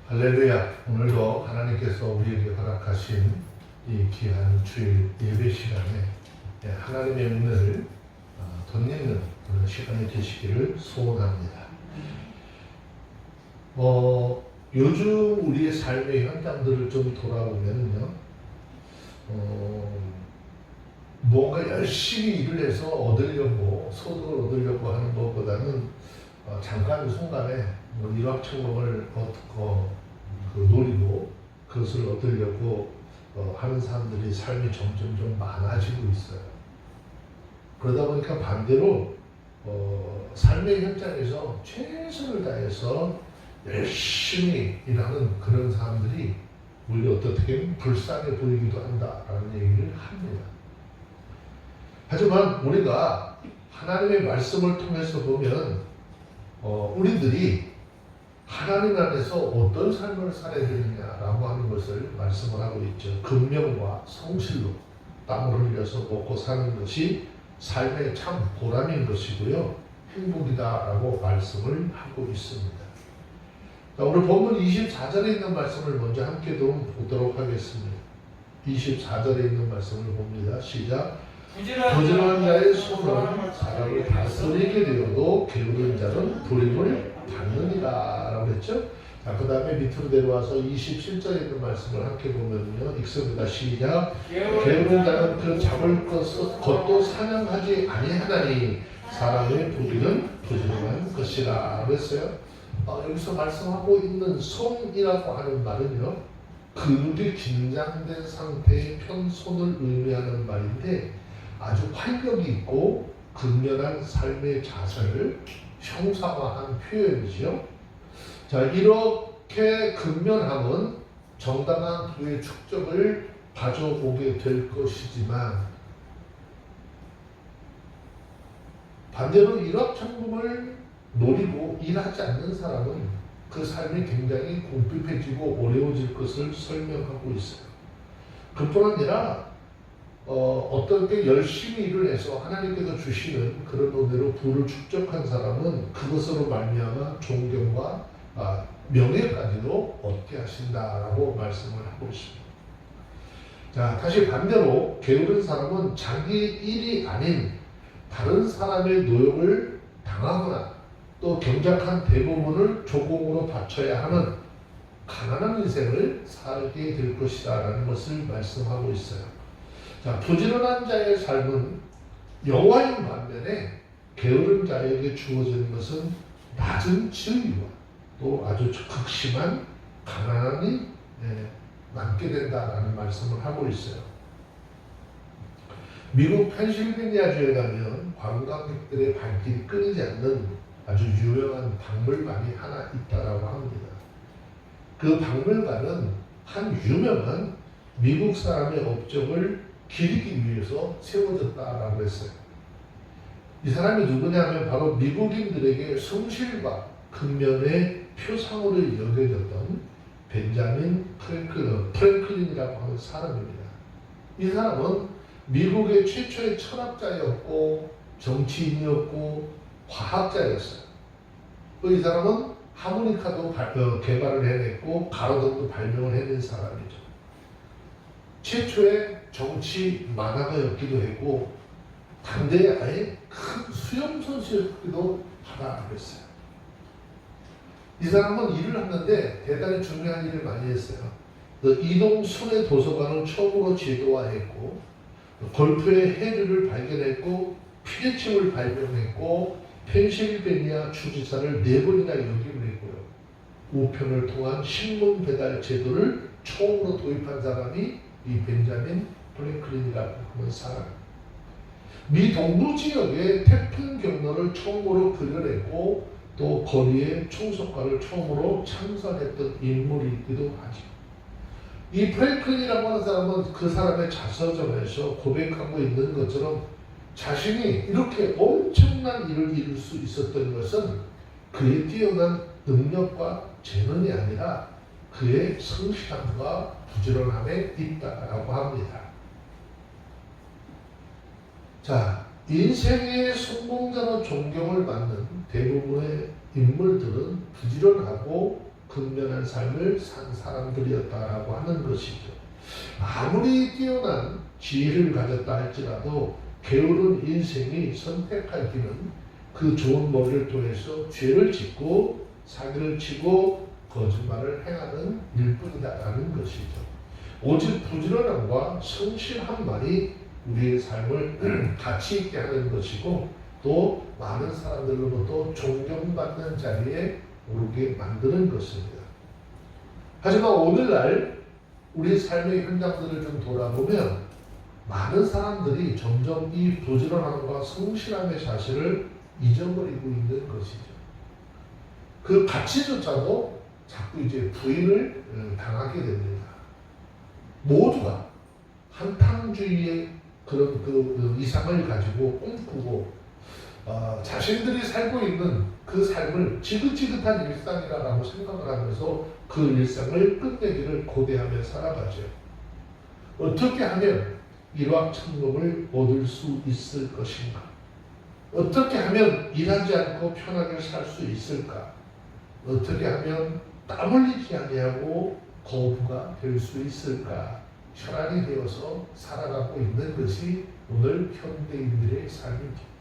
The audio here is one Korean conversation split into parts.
할렐루야. 오늘도 하나님께서 우리에게 허락하신 이 귀한 주일 예배 시간에 하나님의 은혜를 덧입는 그런 시간이 되시기를 소원합니다. 요즘 우리의 삶의 현장들을 좀 돌아보면요, 뭔가 열심히 일을 해서 얻으려고, 소득을 얻으려고 하는 것보다는 잠깐 순간에 일확천금을 노리고 그것을 얻으려고 하는 사람들이 삶이 점점 좀 많아지고 있어요. 그러다 보니까 반대로 삶의 현장에서 최선을 다해서 열심히 일하는 그런 사람들이 오히려 어떻게 보면 불쌍해 보이기도 한다라는 얘기를 합니다. 하지만 우리가 하나님의 말씀을 통해서 보면 우리들이 하나님 안에서 어떤 삶을 살아야 되느냐라고 하는 것을 말씀을 하고 있죠. 근면과 성실로 땀을 흘려서 먹고 사는 것이 삶의 참 보람인 것이고요, 행복이다라고 말씀을 하고 있습니다. 자, 오늘 본문 24절에 있는 말씀을 먼저 함께 보도록 하겠습니다. 24절에 있는 말씀을 봅니다. 시작. 부지런한 자의 손은 사람을 다스리게 되어도 게으른 자는 불임을 받느니라 라고 했죠. 자, 그 다음에 밑으로 내려와서 27절에 있는 말씀을 함께 보면요, 읽습니다. 시작. 게으른 자는 그 잡을 것도 사냥하지 아니하나니 사람의 부귀는 부지런한 것이라 그랬어요. 여기서 말씀하고 있는 손이라고 하는 말은요, 근육이 긴장된 상태의 편손을 의미하는 말인데 아주 활력이 있고 근면한 삶의 자세를 형상화한 표현이죠. 자, 이렇게 근면함은 정당한 부의 축적을 가져오게 될 것이지만 반대로 일확천금을 노리고 일하지 않는 사람은 그 삶이 굉장히 궁핍해지고 어려워질 것을 설명하고 있어요. 그뿐 아니라 어떤 때 열심히 일을 해서 하나님께서 주시는 그런 은혜로 부를 축적한 사람은 그것으로 말미암아 존경과 명예까지도 얻게 하신다라고 말씀을 하고 있습니다. 자, 다시 반대로 게으른 사람은 자기 일이 아닌 다른 사람의 노역을 당하거나 또 경작한 대부분을 조공으로 바쳐야 하는 가난한 인생을 살게 될 것이다 라는 것을 말씀하고 있어요. 자, 부지런한 자의 삶은 여호와인 반면에 게으른 자에게 주어지는 것은 낮은 지위와 또 아주 극심한 가난함이 남게 된다라는 말씀을 하고 있어요. 미국 펜실베니아주에 가면 관광객들의 발길이 끊이지 않는 아주 유명한 박물관이 하나 있다라고 합니다. 그 박물관은 한 유명한 미국 사람의 업적을 기리기 위해서 세워졌다라고 했어요. 이 사람이 누구냐면 바로 미국인들에게 성실과 근면의 표상으로 여겨졌던 벤자민 프랭클린이라고 하는 사람입니다. 이 사람은 미국의 최초의 철학자였고 정치인이었고 과학자였어요. 또 이 사람은 하모니카도 개발을 해냈고 가로등도 발명을 해낸 사람이죠. 최초의 정치 만화가였기도 했고 당대에 아예 큰 수영 선수였기도 하다 그랬어요. 이 사람은 일을 하는데 대단히 중요한 일을 많이 했어요. 이동 순회 도서관을 처음으로 제도화했고 골프의 해류를 발견했고 피레침을 발명했고 펜실베니아 주지사를 4번이나 역임을 했고요. 우편을 통한 신문 배달 제도를 처음으로 도입한 사람이 이 벤자민 프랭클린이라고 하는 사람. 미 동부 지역의 태풍 경로를 처음으로 그려냈고 또 거리의 총석과를 처음으로 창설했던 인물이기도 하죠. 이 프랭클린이라고 하는 사람은 그 사람의 자서전에서 고백하고 있는 것처럼 자신이 이렇게 엄청난 일을 이룰 수 있었던 것은 그의 뛰어난 능력과 재능이 아니라 그의 성실함과 부지런함에 있다라고 합니다. 자, 인생의 성공자로 존경을 받는 대부분의 인물들은 부지런하고 근면한 삶을 산 사람들이었다라고 하는 것이죠. 아무리 뛰어난 지혜를 가졌다 할지라도 게으른 인생이 선택할 길은 그 좋은 머리를 통해서 죄를 짓고 사기를 치고 거짓말을 행하는 일뿐이다라는 것이죠. 오직 부지런함과 성실함만이 우리의 삶을 가치 있게 하는 것이고 또 많은 사람들로부터 존경받는 자리에 오르게 만드는 것입니다. 하지만 오늘날 우리 삶의 현장들을 좀 돌아보면 많은 사람들이 점점 이 부지런함과 성실함의 사실을 잊어버리고 있는 것이죠. 그 가치조차도 자꾸 이제 부인을 당하게 됩니다. 모두가 한탕주의의 그런 그 이상을 가지고 꿈꾸고 자신들이 살고 있는 그 삶을 지긋지긋한 일상이라고 생각을 하면서 그 일상을 끝내기를 고대하며 살아가죠. 어떻게 하면 일확천금을 얻을 수 있을 것인가? 어떻게 하면 일하지 않고 편하게 살 수 있을까? 어떻게 하면 땀 흘리지 아니하고 거부가 될 수 있을까? 혈안이 되어서 살아가고 있는 것이 오늘 현대인들의 삶이죠.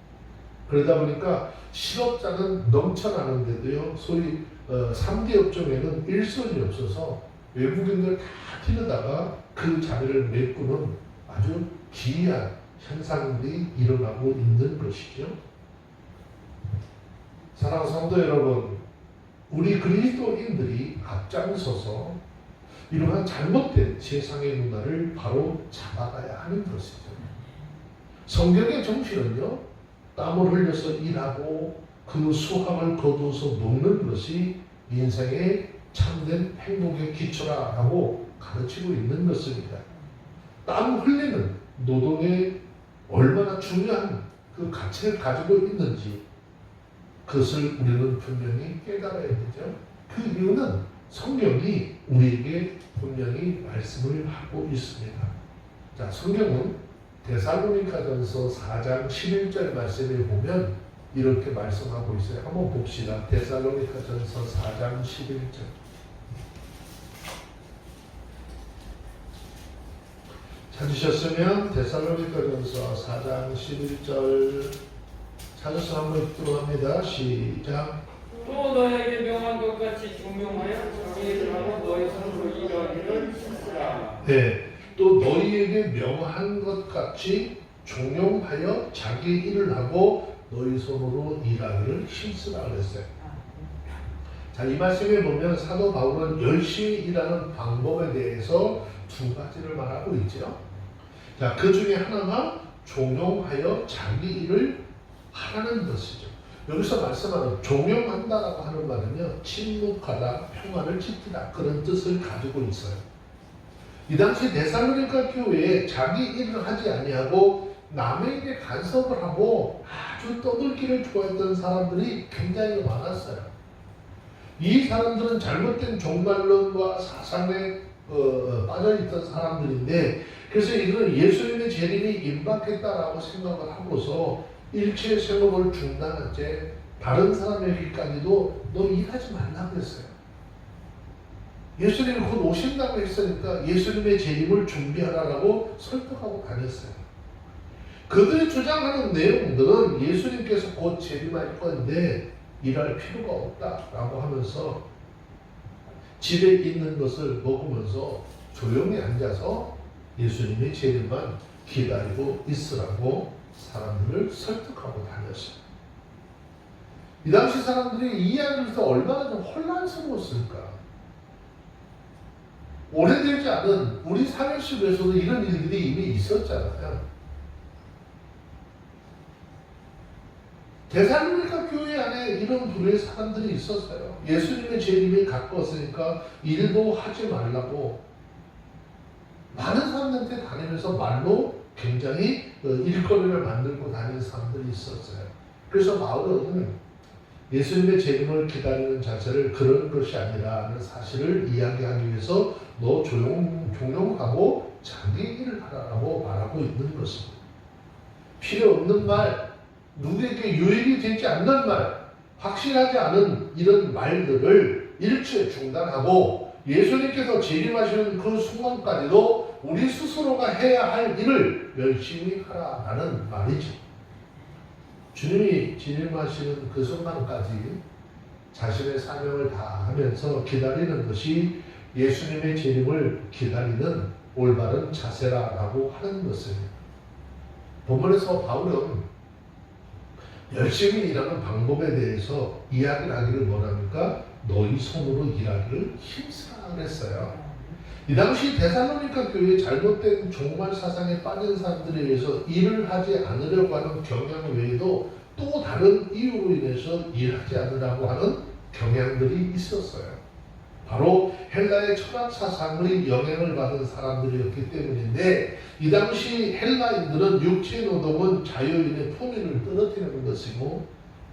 그러다 보니까 실업자는 넘쳐나는데도요, 소위 3대 업종에는 일손이 없어서 외국인들 다 데려다가 그 자리를 메꾸는 아주 기이한 현상들이 일어나고 있는 것이죠. 사랑하는 성도 여러분, 우리 그리스도인들이 앞장서서 이러한 잘못된 세상의 문화를 바로 잡아가야 하는 것이죠. 성경의 정신은요, 땀을 흘려서 일하고 그 수확을 거두어서 먹는 것이 인생의 참된 행복의 기초라고 가르치고 있는 것입니다. 땀 흘리는 노동에 얼마나 중요한 그 가치를 가지고 있는지 그것을 우리는 분명히 깨달아야 되죠. 그 이유는 성경이 우리에게 분명히 말씀을 하고 있습니다. 자, 성경은 데살로니가전서 4장 11절 말씀에 보면 이렇게 말씀하고 있어요. 한번 봅시다. 데살로니가전서 4장 11절. 찾으셨으면 데살로니가전서 4장 11절 찾아서 한번 읽도록 합니다. 시작. 또 너에게 명한 것 같이 중명하여 자기를 하고 너희 서로 일하기를 힘쓰라. 네, 또 너희에게 명한 것 같이 종용하여 자기 일을 하고 너희 손으로 일하기를 힘쓰라 그랬어요. 자, 이 말씀에 보면 사도 바울은 열심히 일하는 방법에 대해서 두 가지를 말하고 있죠. 자, 그 중에 하나가 종용하여 자기 일을 하라는 것이죠. 여기서 말씀하는 종용한다라고 하는 말은요, 침묵하다, 평안을 지키다 그런 뜻을 가지고 있어요. 이 당시 데살로니가 교회에 자기 일을 하지 아니하고 남에게 간섭을 하고 아주 떠들기를 좋아했던 사람들이 굉장히 많았어요. 이 사람들은 잘못된 종말론과 사상에 빠져있던 사람들인데, 그래서 이들은 예수님의 재림이 임박했다라고 생각을 하고서 일체 생업을 중단한 채 다른 사람에게까지도 너 일하지 말라고 했어요. 예수님이 곧 오신다고 했으니까 예수님의 재림을 준비하라고 설득하고 다녔어요. 그들이 주장하는 내용들은 예수님께서 곧 재림할 건데 일할 필요가 없다라고 하면서 집에 있는 것을 먹으면서 조용히 앉아서 예수님의 재림만 기다리고 있으라고 사람들을 설득하고 다녔어요. 이 당시 사람들이 이 이야기를 또 얼마나 좀 혼란스러웠을까. 오래되지 않은 우리 사회 속에서도 이런 일들이 이미 있었잖아요. 데살로니가 교회 안에 이런 부류의 사람들이 있었어요. 예수님의 재림이 가까웠으니까 일도 하지 말라고 많은 사람들한테 다니면서 말로 굉장히 일거리를 만들고 다니는 사람들이 있었어요. 그래서 바울은 예수님의 재림을 기다리는 자세를 그런 것이 아니라는 사실을 이야기하기 위해서 너 종용하고 자기 일을 하라고 말하고 있는 것입니다. 필요 없는 말, 누구에게 유익이 되지 않는 말, 확실하지 않은 이런 말들을 일주에 중단하고 예수님께서 재림하시는 그 순간까지도 우리 스스로가 해야 할 일을 열심히 하라라는 말이죠. 주님이 재림하시는 그 순간까지 자신의 사명을 다하면서 기다리는 것이 예수님의 재림을 기다리는 올바른 자세라고 하는 것입니다. 본문에서 바울은 열심히 일하는 방법에 대해서 이야기를 하기를 뭐랍니까? 너희 손으로 일하기를 힘쓰라 그랬어요. 이 당시 데살로니가 교회의 잘못된 종말 사상에 빠진 사람들에 의해서 일을 하지 않으려고 하는 경향 외에도 또 다른 이유로 인해서 일하지 않으려고 하는 경향들이 있었어요. 바로 헬라의 철학 사상의 영향을 받은 사람들이었기 때문인데, 이 당시 헬라인들은 육체 노동은 자유인의 품위를 떨어뜨리는 것이고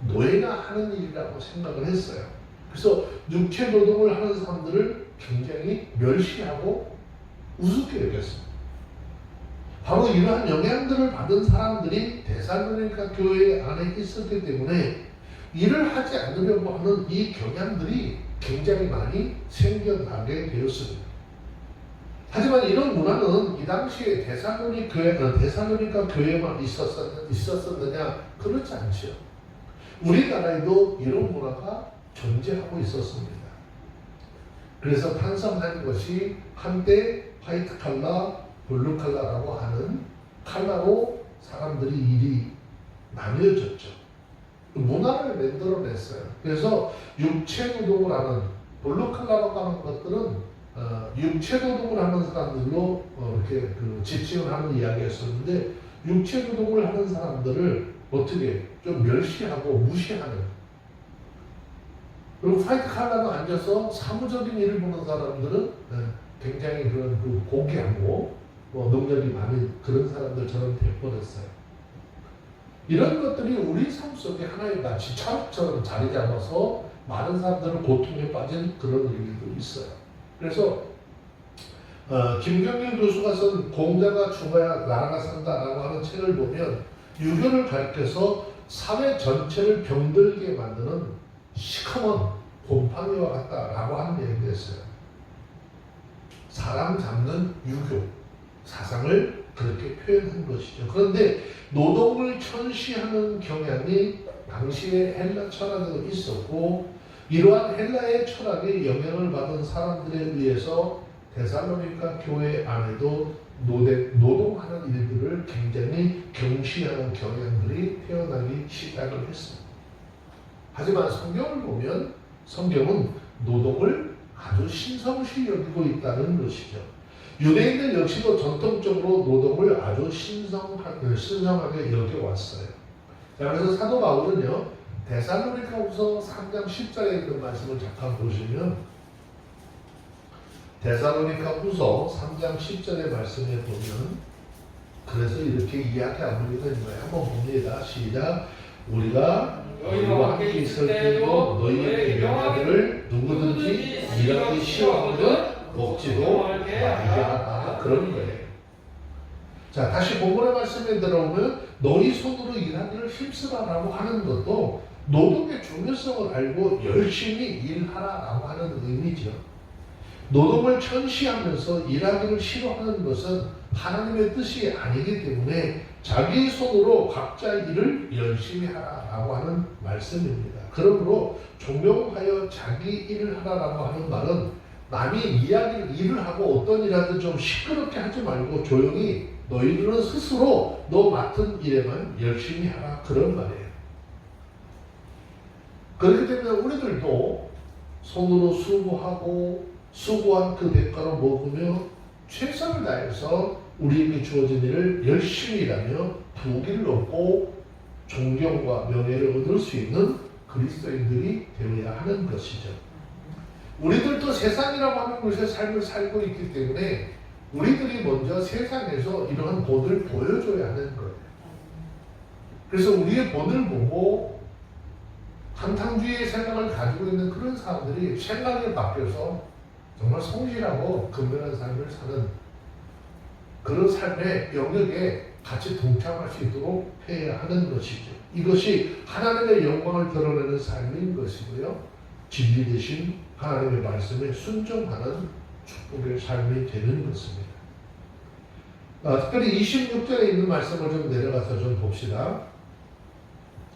노예나 하는 일이라고 생각을 했어요. 그래서 육체 노동을 하는 사람들을 굉장히 멸시하고 우습게 여겼습니다. 바로 이러한 영향들을 받은 사람들이 데살로니가 교회 안에 있었기 때문에 일을 하지 않으려고 하는 이 경향들이 굉장히 많이 생겨나게 되었습니다. 하지만 이런 문화는 이 당시에 데살로니가 교회만 있었느냐? 그렇지 않죠. 우리나라에도 이런 문화가 존재하고 있었습니다. 그래서 탄생한 것이 한때 화이트 칼라, 블루 칼라라고 하는 칼라로 사람들이 일이 나뉘어졌죠. 문화를 만들어냈어요. 그래서 육체 노동을 하는 블루 칼라라고 하는 것들은 육체 노동을 하는 사람들로 이렇게 지칭을 하는 이야기였었는데, 육체 노동을 하는 사람들을 어떻게 좀 멸시하고 무시하는, 그리고 화이트 칼라로 앉아서 사무적인 일을 보는 사람들은 굉장히 그런 고귀하고 능력이 많은 그런 사람들처럼 되어버렸어요. 이런 것들이 우리 삶 속에 하나의 마치 철학처럼 자리 잡아서 많은 사람들은 고통에 빠진 그런 일도 있어요. 그래서 김경일 교수가 쓴 공자가 죽어야 나라가 산다라고 하는 책을 보면 유교를 가르쳐서 사회 전체를 병들게 만드는 시커먼 곰팡이와 같다라고 하는 얘기가 있어요. 사람 잡는 유교 사상을 그렇게 표현한 것이죠. 그런데 노동을 천시하는 경향이 당시에 헬라 철학에도 있었고, 이러한 헬라의 철학에 영향을 받은 사람들에 의해서 데살로니가 교회 안에도 노동하는 일들을 굉장히 경시하는 경향들이 태어나기 시작을 했습니다. 하지만 성경을 보면 성경은 노동을 아주 신성시 여기고 있다는 것이죠. 유대인들 역시도 전통적으로 노동을 아주 신성하게 여겨왔어요. 자, 그래서 사도 바울은요, 데살로니가후서 3장 10절에 있는 말씀을 잠깐 보시면, 데살로니가후서 3장 10절의 말씀에 보면 그래서 이렇게 이야기하고 있는 거예요. 한번 봅니다. 시작. 우리가 너희와 함께 있을 때도 너희에게 명하기를 누구든지 일하기 싫어하거든 먹지도 말게 하라. 그런 거예요. 자, 다시 본문의 말씀에 들어오면 너희 손으로 일하기를 힘쓰라라고 하는 것도 노동의 중요성을 알고 열심히 일하라라고 하는 의미죠. 노동을 천시하면서 일하기를 싫어하는 것은 하나님의 뜻이 아니기 때문에 자기 손으로 각자의 일을 열심히 하라라고 하는 말씀입니다. 그러므로 존경하여 자기 일을 하라라고 하는 말은 남이 일을 하고 어떤 일하든 좀 시끄럽게 하지 말고 조용히 너희들은 스스로 너 맡은 일에만 열심히 하라, 그런 말이에요. 그렇기 때문에 우리들도 손으로 수고하고 수고한 그 대가로 먹으며 최선을 다해서 우리에게 주어진 일을 열심히 일하며 부귀를 얻고 존경과 명예를 얻을 수 있는 그리스도인들이 되어야 하는 것이죠. 우리들도 세상이라고 하는 곳에 삶을 살고 있기 때문에 우리들이 먼저 세상에서 이러한 본을 보여줘야 하는 거예요. 그래서 우리의 본을 보고 한탕주의의 생각을 가지고 있는 그런 사람들이 생각이 바뀌어서 정말 성실하고 근면한 삶을 사는 그런 삶의 영역에 같이 동참할 수 있도록 해야 하는 것이죠. 이것이 하나님의 영광을 드러내는 삶인 것이고요. 진리 되신 하나님의 말씀에 순종하는 축복의 삶이 되는 것입니다. 특별히 26절에 있는 말씀을 좀 내려가서 좀 봅시다.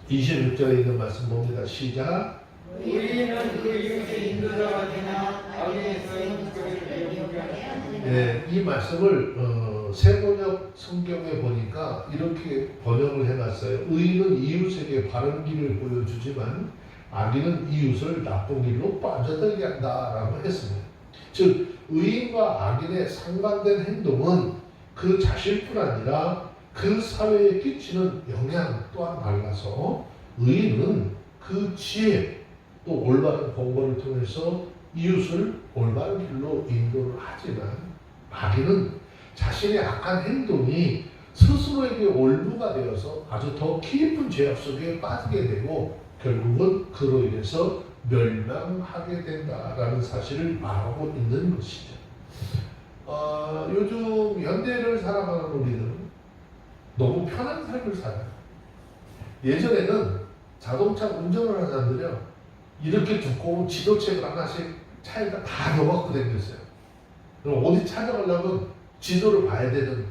26절에 있는 말씀 봅니다. 시작. 우리는 그 이웃의 인도자가 되나 악에서는 그를 미혹하게 하느니라. 네, 이 말씀을 세번역 성경에 보니까 이렇게 번역을 해놨어요. 의인은 이웃에게 바른 길을 보여주지만 악인은 이웃을 나쁜 길로 빠져들게 한다라고 했습니다. 즉 의인과 악인의 상반된 행동은 그 자신뿐 아니라 그 사회에 끼치는 영향 또한 달라서 의인은 그 지혜 또 올바른 공부를 통해서 이웃을 올바른 길로 인도를 하지만 악인은 자신의 악한 행동이 스스로에게 올무가 되어서 아주 더 깊은 죄악 속에 빠지게 되고 결국은 그로 인해서 멸망하게 된다라는 사실을 말하고 있는 것이죠. 요즘 현대를 살아가는 우리는 너무 편한 삶을 살아요. 예전에는 자동차 운전을 하는 사람들이요, 이렇게 두꺼운 지도책을 하나씩 차에다 다 넣어갖고 다녔어요. 그럼 어디 찾아가려면 지도를 봐야 되는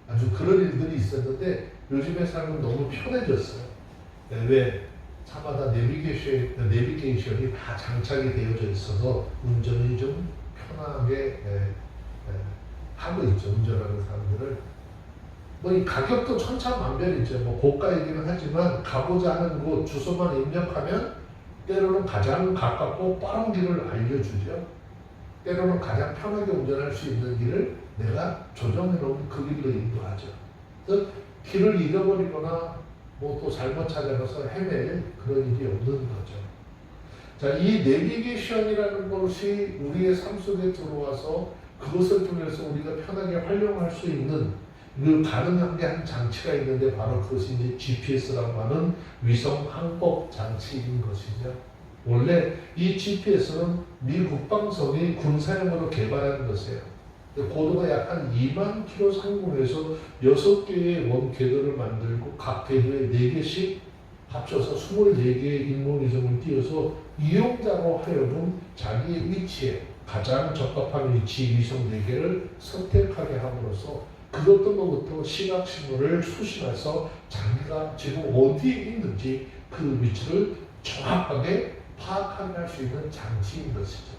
아주 그런 일들이 있었는데 요즘의 삶은 너무 편해졌어요. 왜? 차마다 내비게이션이 다 장착이 되어져 있어서 운전이 좀 편하게 하고 있죠. 운전하는 사람들을. 뭐 이 가격도 천차만별이죠. 뭐 고가이기는 하지만 가고자 하는 곳 주소만 입력하면 때로는 가장 가깝고 빠른 길을 알려주죠. 때로는 가장 편하게 운전할 수 있는 길을 내가 조정해 놓은 그 길로 인도하죠. 그래서 길을 잃어버리거나 뭐 또 잘못 찾아가서 헤맬 그런 일이 없는 거죠. 자, 이 내비게이션이라는 것이 우리의 삶 속에 들어와서 그것을 통해서 우리가 편하게 활용할 수 있는 그 가능한 게 한 장치가 있는데 바로 그것이 이제 GPS라고 하는 위성 항법 장치인 것이죠. 원래 이 GPS는 미 국방성이 군사용으로 개발한 것이에요. 고도가 약 한 2만 킬로 상공에서 6개의 원 궤도를 만들고 각 궤도에 4개씩 합쳐서 24개의 인공위성을 띄워서 이용자로 하여금 자기의 위치에 가장 적합한 위치 위성 4개를 선택하게 함으로써 그것도 뭐부터 시각신호를 수신해서 자기가 지금 어디에 있는지 그 위치를 정확하게 파악하게 할 수 있는 장치인 것이죠.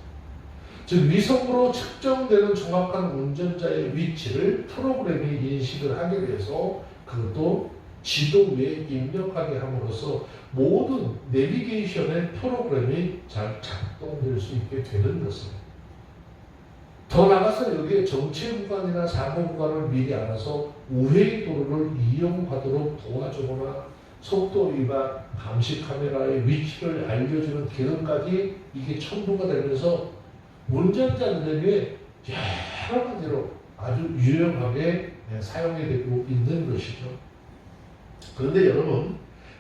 즉 위성으로 측정되는 정확한 운전자의 위치를 프로그램이 인식을 하게 돼서 그것도 지도 위에 입력하게 함으로써 모든 내비게이션의 프로그램이 잘 작동될 수 있게 되는 것입니다. 더 나아가서 여기에 정체 구간이나 사고 구간을 미리 알아서 우회의 도로를 이용하도록 도와주거나 속도 위반, 감시 카메라의 위치를 알려주는 기능까지 이게 첨부가 되면서 운전자들에게 여러 가지로 아주 유용하게 사용이 되고 있는 것이죠. 그런데 여러분,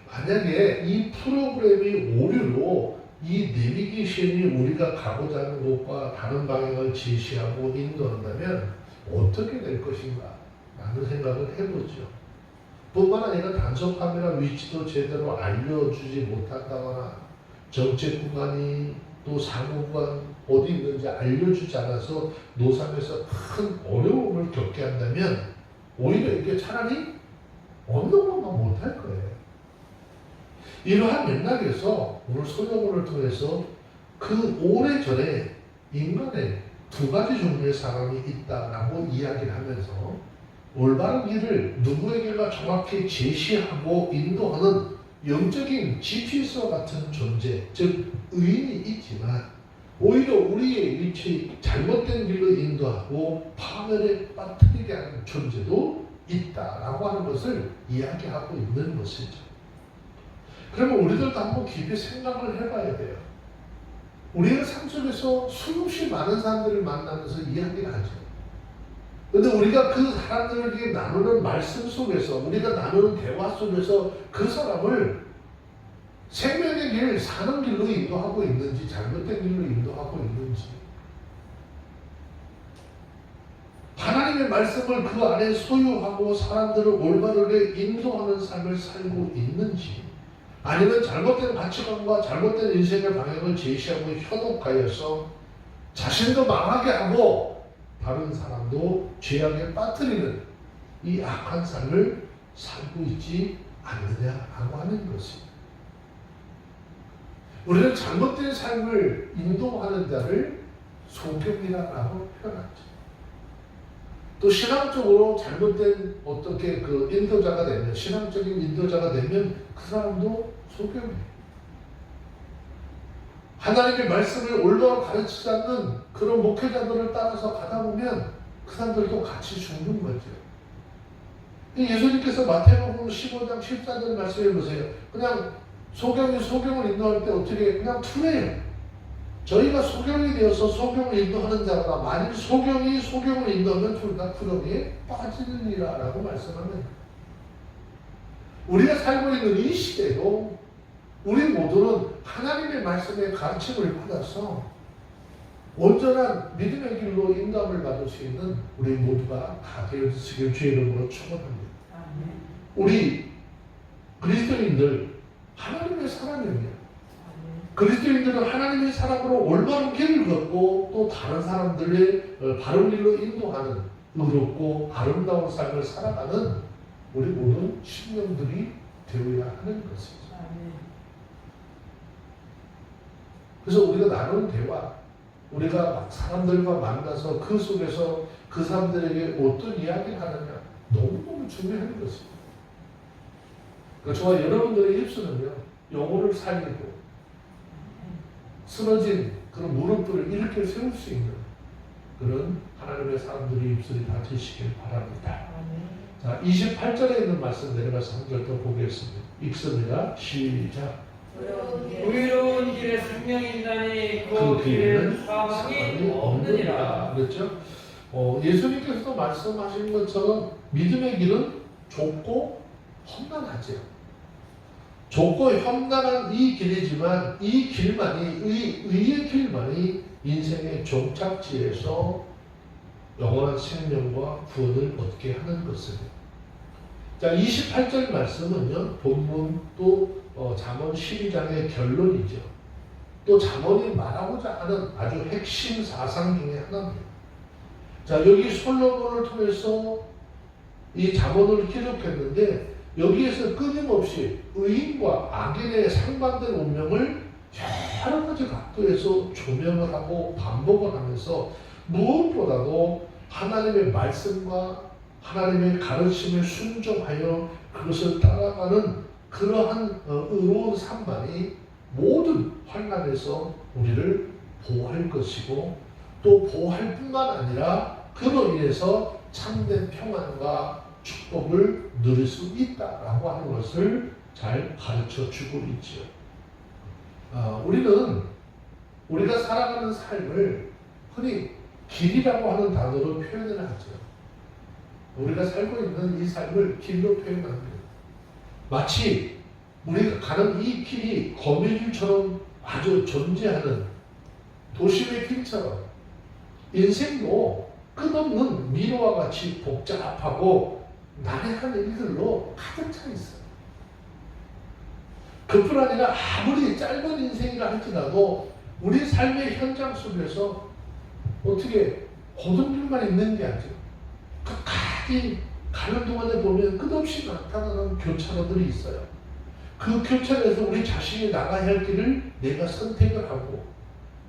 만약에 이 프로그램이 오류로 이 내비게이션이 우리가 가고자 하는 곳과 다른 방향을 제시하고 인도한다면 어떻게 될 것인가 라는 생각을 해보죠. 뿐만 아니라 단속 카메라 위치도 제대로 알려주지 못한다거나 정체 구간이 또 사고 구간 어디 있는지 알려주지 않아서 노상에서 큰 어려움을 겪게 한다면 오히려 이게 차라리 없는 것만 못할 거예요. 이러한 맥락에서 오늘 설교를 통해서 그 오래전에 인간의 2가지 종류의 사람이 있다라고 이야기를 하면서 올바른 길을 누구에게가 정확히 제시하고 인도하는 영적인 GPS와 같은 존재, 즉 의인이 있지만 오히려 우리의 위치 잘못된 길로 인도하고 파멸에 빠뜨리게 하는 존재도 있다라고 하는 것을 이야기하고 있는 것이죠. 그러면 우리들도 한번 깊이 생각을 해봐야 돼요. 우리는 삶 속에서 수없이 많은 사람들을 만나면서 이야기를 하죠. 그런데 우리가 그 사람들에게 나누는 말씀 속에서, 우리가 나누는 대화 속에서 그 사람을 생명의 길, 사는 길로 인도하고 있는지 잘못된 길로 인도하고 있는지, 하나님의 말씀을 그 안에 소유하고 사람들을 올바르게 인도하는 삶을 살고 있는지, 아니면 잘못된 가치관과 잘못된 인생의 방향을 제시하고 현혹하여서 자신도 망하게 하고 다른 사람도 죄악에 빠뜨리는 이 악한 삶을 살고 있지 않느냐라고 하는 것입니다. 우리는 잘못된 삶을 인도하는 자를 소경이라고 표현하죠. 또 신앙적으로 잘못된 어떻게 그 인도자가 되면, 신앙적인 인도자가 되면 그 사람도 소경이에요. 하나님의 말씀을 올바로 가르치지 않는 그런 목회자들을 따라서 가다 보면 그 사람들도 같이 죽는 거죠. 예수님께서 마태복음 15장 14절 말씀해 보세요. 그냥 소경이 소경을 인도할 때 어떻게 그냥 투해요. 저희가 소경이 되어서 소경을 인도하는 자가 만일 소경이 소경을 인도하면 둘 다 구덩이에 빠지느니라 라고 말씀합니다. 우리가 살고 있는 이 시대도 우리 모두는 하나님의 말씀의 가르침을 받아서 온전한 믿음의 길로 인도함을 받을 수 있는 우리 모두가 다 되어지시길 주의 이름으로 축원합니다. 우리 그리스도인들 하나님의 사람입니다. 그리스도인들은 하나님의 사람으로 올바른 길을 걷고 또 다른 사람들의 바른 길로 인도하는 의롭고 아름다운 삶을 살아가는 우리 모든 신령들이 되어야 하는 것이죠. 그래서 우리가 나누는 대화, 우리가 사람들과 만나서 그 속에서 그 사람들에게 어떤 이야기를 하느냐 너무너무 중요한 것입니다. 그러니까 저와 여러분들의 입술은요, 영혼을 살리고 쓰러진 그런 무릎들을 일으켜 세울 수 있는 그런 하나님의 사람들의 입술이 다 되시길 바랍니다. 자, 28절에 있는 말씀 내려가서 한 절 더 보겠습니다. 읽습니다. 시작. 의로운 길에 생명이 있나니 그 길에는 사망이 없느니라. 그렇죠? 예수님께서도 말씀하신 것처럼 믿음의 길은 좁고 험난하죠. 좁고 험난한 이 길이지만 이 길만이 의의 길만이 인생의 종착지에서 영원한 생명과 구원을 얻게 하는 것입니다. 자, 28절 말씀은요, 본문 또 잠언 12장의 결론이죠. 또 잠언이 말하고자 하는 아주 핵심 사상 중에 하나입니다. 자, 여기 솔로몬을 통해서 이 잠언을 기록했는데 여기에서 끊임없이 의인과 악인의 상반된 운명을 여러 가지 각도에서 조명을 하고 반복을 하면서 무엇보다도 하나님의 말씀과 하나님의 가르침에 순종하여 그것을 따라가는 그러한 의로운 삶만이 모든 환난에서 우리를 보호할 것이고 또 보호할 뿐만 아니라 그로 인해서 참된 평안과 축복을 누릴 수 있다라고 하는 것을 잘 가르쳐 주고 있죠. 우리는 우리가 살아가는 삶을 흔히 길이라고 하는 단어로 표현을 하죠. 우리가 살고 있는 이 삶을 길로 표현합니다. 마치 우리가 가는 이 길이 거미줄처럼 아주 존재하는 도심의 길처럼 인생도 끝없는 미로와 같이 복잡하고 난해한 일들로 가득 차 있어요. 그뿐 아니라 아무리 짧은 인생이라 할지라도 우리 삶의 현장 속에서 어떻게 고등길만 있는 게 아니죠. 끝까지 가는 동안에 보면 끝없이 나타나는 교차로들이 있어요. 그 교차로에서 우리 자신이 나가야 할 길을 내가 선택을 하고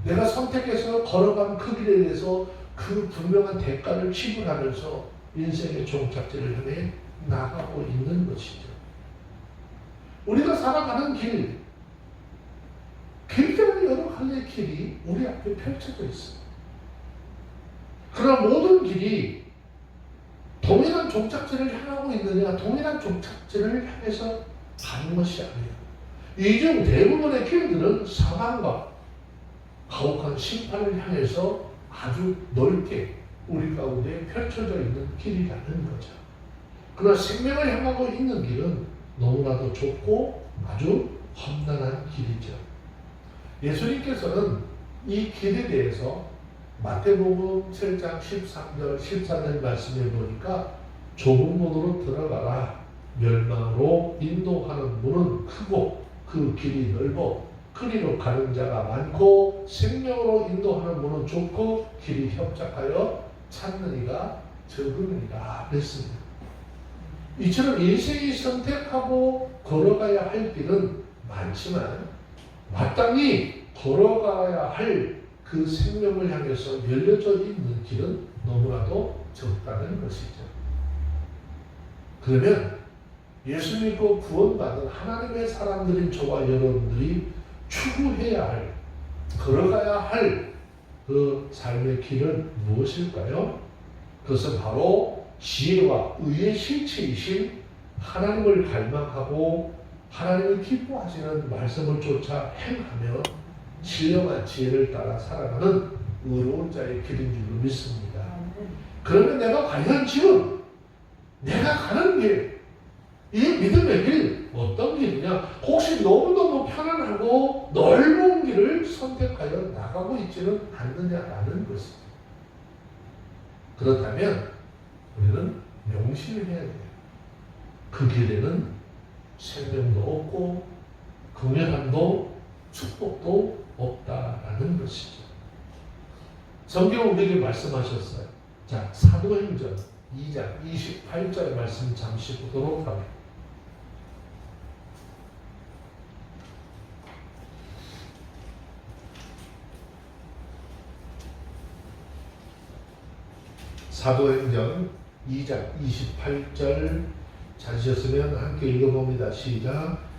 내가 선택해서 걸어간 그 길에 대해서 그 분명한 대가를 지불하면서 인생의 종착지를 향해 나가고 있는 것이죠. 우리가 살아가는 길, 굉장히 여러 갈래의 길이 우리 앞에 펼쳐져 있습니다. 그러나 모든 길이 동일한 종착지를 향하고 있느냐, 동일한 종착지를 향해서 가는 것이 아니에요. 이 중 대부분의 길들은 사망과 가혹한 심판을 향해서 아주 넓게 우리 가운데 펼쳐져 있는 길이라는 거죠. 그러나 생명을 향하고 있는 길은 너무나도 좁고 아주 험난한 길이죠. 예수님께서는 이 길에 대해서 마태복음 7장 13절 14절 말씀해 보니까 좁은 문으로 들어가라. 멸망으로 인도하는 문은 크고 그 길이 넓어 그리로 가는 자가 많고 생명으로 인도하는 문은 좁고 길이 협착하여 찾는 이가 적으니라 그랬습니다. 이처럼 인생이 선택하고 걸어가야 할 길은 많지만 마땅히 걸어가야 할 그 생명을 향해서 열려져 있는 길은 너무나도 적다는 것이죠. 그러면 예수 믿고 구원받은 하나님의 사람들인 저와 여러분들이 추구해야 할, 걸어가야 할 그 삶의 길은 무엇일까요? 그것은 바로 지혜와 의의 실체이신 하나님을 갈망하고 하나님을 기뻐하시는 말씀을 쫓아 행하며 신령한 지혜를 따라 살아가는 의로운 자의 길인 줄로 믿습니다. 그러면 내가 과연 지금 내가 가는 길, 이 믿음의 길 어떤 길이냐? 혹시 너무너무 편안하고 넓은 길을 선택하여 나가고 있지는 않느냐라는 것입니다. 그렇다면 우리는 명심해야 돼요. 그 길에는 생명도 없고 긍휼함도 축복도 없다라는 것이죠. 성경 우리에게 말씀하셨어요. 자, 사도행전 2장 28절 말씀 잠시 보도록 하겠습니다. 사도행전 2장 28절 찾으셨으면 함께 읽어봅니다. 시작.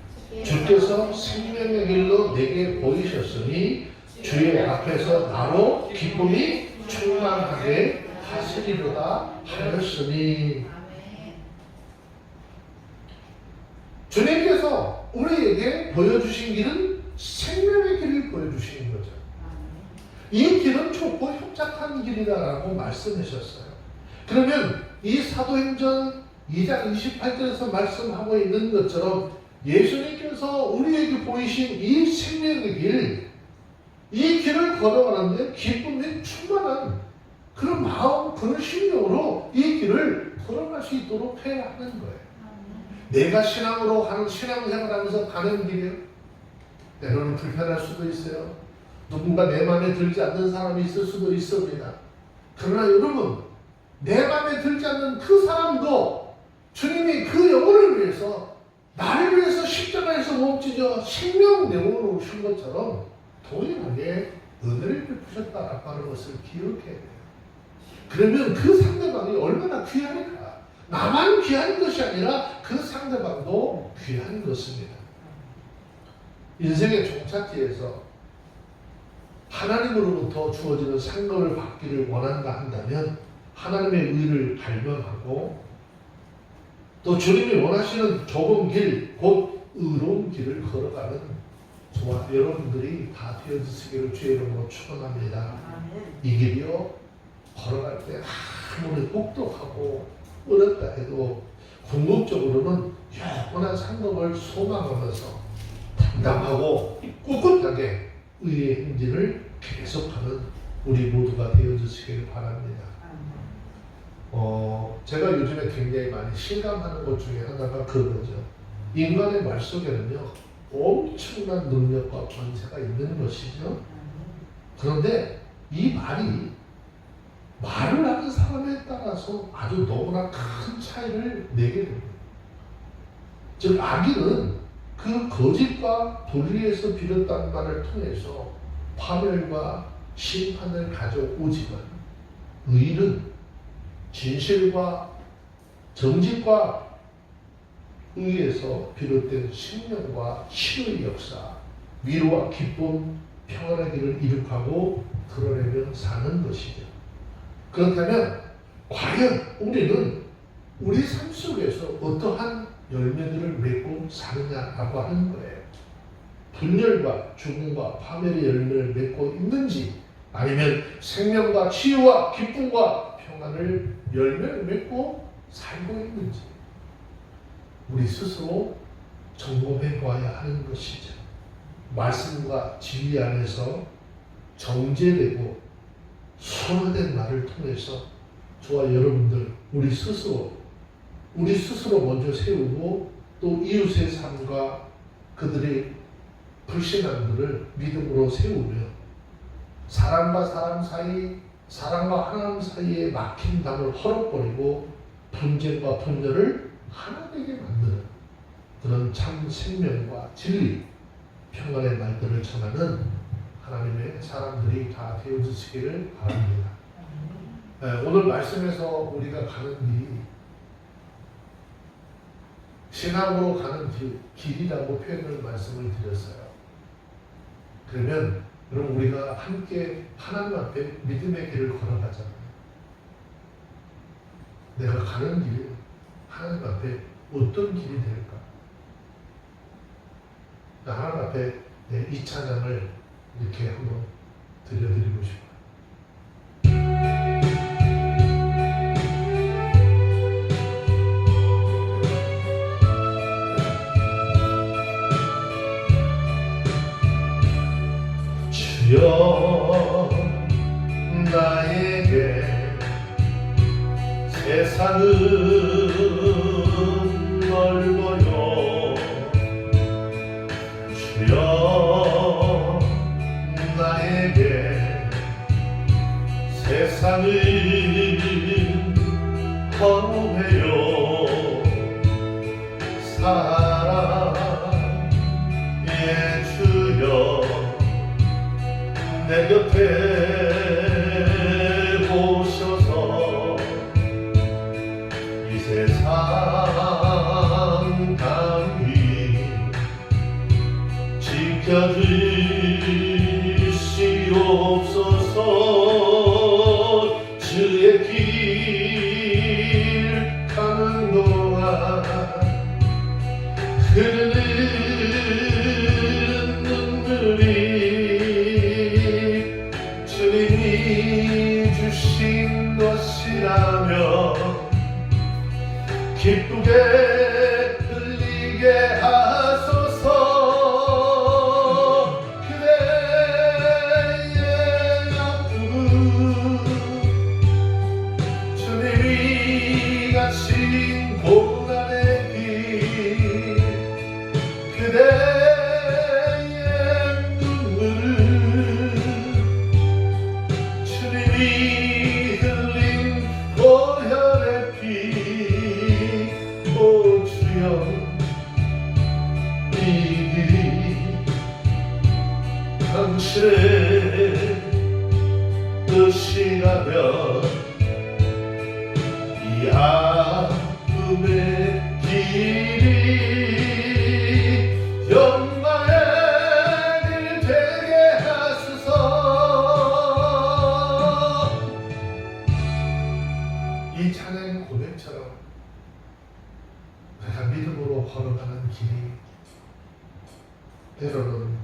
주께서 생명의 길로 내게 보이셨으니 주의 앞에서 나로 기쁨이 충만하게 하시리로다 하였으니. 주님께서 우리에게 보여주신 길은 생명의 길을 보여주신 거죠. 이 길은 좁고 협착한 길이다라고 말씀하셨어요. 그러면 이 사도행전 2장 28절에서 말씀하고 있는 것처럼 예수님께서 우리에게 보이신 이 생명의 길, 이 길을 걸어가는데 기쁨이 충만한 그런 마음, 그런 심령으로 이 길을 걸어갈 수 있도록 해야 하는 거예요. 내가 신앙으로 하는 신앙생활하면서 가는 길이요. 때로는 불편할 수도 있어요. 누군가 내 마음에 들지 않는 사람이 있을 수도 있습니다. 그러나 여러분, 내 마음에 들지 않는 그 사람도 주님이 그 영혼을 위해서 나를 위해서 십자가에서 몸찢어 생명 내어놓으 신 것처럼 동일하게 은혜를 베푸셨다라고 하는 것을 기억해야 돼요. 그러면 그 상대방이 얼마나 귀하니까 나만 귀한 것이 아니라 그 상대방도 귀한 것입니다. 인생의 종착지에서 하나님으로부터 주어지는 상급을 받기를 원한다 한다면 하나님의 의를 갈망하고 또 주님이 원하시는 좁은 길, 곧 의로운 길을 걸어가는 저와 여러분들이 다 되어주시기를 주의 이름으로 축원합니다. 이 길이요, 걸어갈 때 아무리 혹독하고 어렵다 해도 궁극적으로는 영원한 상급을 소망하면서 담담하고 꿋꿋하게 의의 행진을 계속하는 우리 모두가 되어주시기를 바랍니다. 제가 요즘에 굉장히 많이 실감하는 것 중에 하나가 그거죠. 인간의 말 속에는요, 엄청난 능력과 권세가 있는 것이죠. 그런데 이 말이 말을 하는 사람에 따라서 아주 너무나 큰 차이를 내게 됩니다. 즉, 악인은 그 거짓과 불의에서 비롯된 말을 통해서 파멸과 심판을 가져오지만 의인은 진실과 정직과 의에서 비롯된 생명과 치유의 역사, 위로와 기쁨, 평안의 길을 이룩하고 드러내며 사는 것이죠. 그렇다면 과연 우리는 우리 삶 속에서 어떠한 열매들을 맺고 사느냐라고 하는 거예요. 분열과 죽음과 파멸의 열매를 맺고 있는지, 아니면 생명과 치유와 기쁨과 평안을 열매를 맺고 살고 있는지 우리 스스로 점검해 보아야 하는 것이죠. 말씀과 진리 안에서 정제되고 순화된 말을 통해서 저와 여러분들 우리 스스로 먼저 세우고 또 이웃의 삶과 그들의 불신앙들을 믿음으로 세우며 사람과 사람 사이, 사람과 하나님 사이에 막힌 담을 헐어버리고 분쟁과 분열을 하나 되게 만드는 그런 참 생명과 진리, 평안의 말들을 전하는 하나님의 사람들이 다 되어주시기를 바랍니다. 오늘 말씀에서 우리가 가는 길이 신앙으로 가는 길이라고 표현을 말씀을 드렸어요. 그러면 여러분 우리가 함께 하나님 앞에 믿음의 길을 걸어가잖아요. 내가 가는 길 하나님 앞에 어떤 길이 될까? 하나님 앞에 이 찬양을 이렇게 한번 들려드리고 싶어요. 주여 나에게 세상은 넓어요. 주여 나에게 세상은 허무해요. 사랑의 주여 내 곁에 오셔서 이 세상 감히 지켜주시옵소서. 주의 길 가는 동안 흐르는 눈물이 주님이 주신 것이라며 기쁘게 흘리게 하소서. 그대의 아픔은 주님이 가신 고난의 길, 그대의 눈물은 주님이 흘린 보혈의 피. 오 주여 이 길이 당신의 뜻이라면 이 아픔의 길이 영광의 길 되게 하소서. 이 찬양의 고백처럼 내가 믿음으로 걸어가는 길이 때로는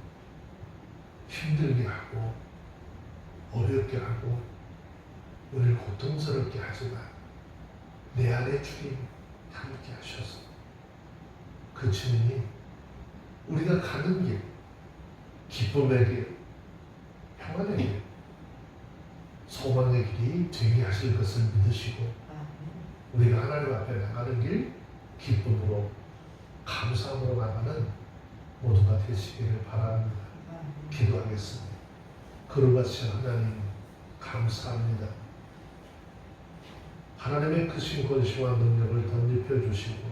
힘들게 하고 어렵게 하고 우리를 고통스럽게 하지만 내 안에 주님 함께 하셔서 그 주님이 우리가 가는 길, 기쁨의 길, 평안의 길, 소망의 길이 되게 하실 것을 믿으시고 우리가 하나님 앞에 나가는 길 기쁨으로 감사함으로 나가는 모두가 되시기를 바랍니다. 기도하겠습니다. 그러같이 하나님 감사합니다. 하나님의 크신 권시와 능력을 덧입혀 주시고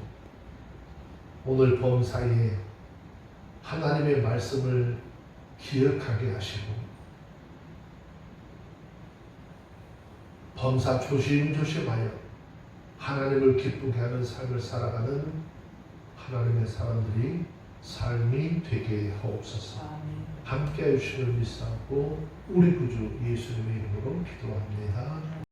오늘 범사에 하나님의 말씀을 기억하게 하시고 범사 조심조심하여 하나님을 기쁘게 하는 삶을 살아가는 하나님의 사람들이 삶이 되게 하옵소서. 함께 해주시는 믿사옵고 우리 구주 예수님의 이름으로 기도합니다.